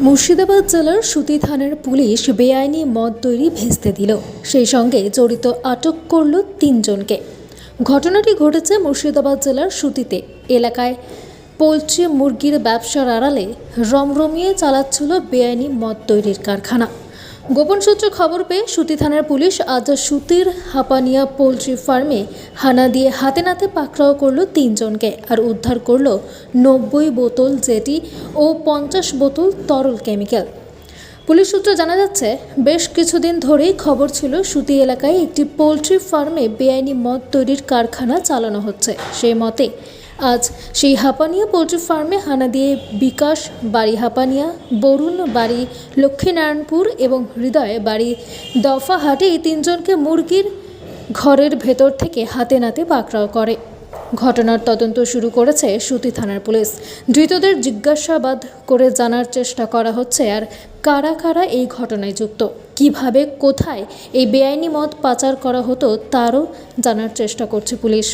মুর্শিদাবাদ জেলার সুতি থানার পুলিশ বেআইনি মদ তৈরি ভেস্তে দিল, সেই সঙ্গে জড়িত আটক করল ৩ জনকে। ঘটনাটি ঘটেছে মুর্শিদাবাদ জেলার সুতিতে এলাকায়। পোলট্রি মুরগির ব্যবসার আড়ালে রমরমিয়ে চালাচ্ছিল বেআইনি মদ তৈরির কারখানা। গোপন সূত্রে খবর পেয়ে সুতি থানার পুলিশ আজ সুতির হাপানিয়া পোলট্রি ফার্মে হানা দিয়ে হাতে নাতে পাকড়াও করল ৩ জনকে আর উদ্ধার করল ৯০ বোতল জেটি ও ৫০ বোতল তরল কেমিক্যাল। পুলিশ সূত্রে জানা যাচ্ছে, বেশ কিছুদিন ধরেই খবর ছিল সুতি এলাকায় একটি পোলট্রি ফার্মে বেআইনি মদ তৈরির কারখানা চালানো হচ্ছে। সেই মতে আজ সেই হাপানিয়া পোলট্রি ফার্মে হানা দিয়ে বিকাশ বাড়ি হাপানিয়া, বরুণ বাড়ি লক্ষ্মীনারায়ণপুর এবং হৃদয় বাড়ি দফাহাটে এই ৩ জনকে মুরগির ঘরের ভেতর থেকে হাতে নাতে পাকড়াও করে। ঘটনার তদন্ত শুরু করেছে সুতি থানার পুলিশ। ধৃতদের জিজ্ঞাসাবাদ করে জানার চেষ্টা করা হচ্ছে আর কারা কারা এই ঘটনায় যুক্ত, কিভাবে কোথায় এই বেআইনি মদ পাচার করা হতো তারও জানার চেষ্টা করছে পুলিশ।